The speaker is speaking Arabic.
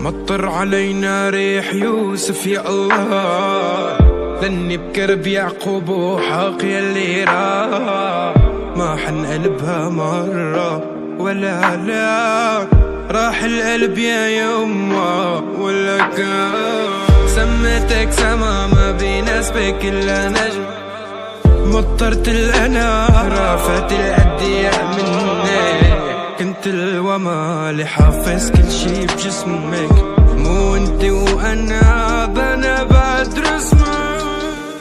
مطر علينا ريح يوسف يا الله، لاني بكرب يعقوب وحاق يلي ما حن قلبها مرة ولا لا، راح القلب يا يما ولا كان. سميتك سما ما بيناسبك إلا نجم، مطرت الأنارة فات الأدياء مني، كنت الوما اللي حافظ كل شي بجسمك، مو انت وانا بدرس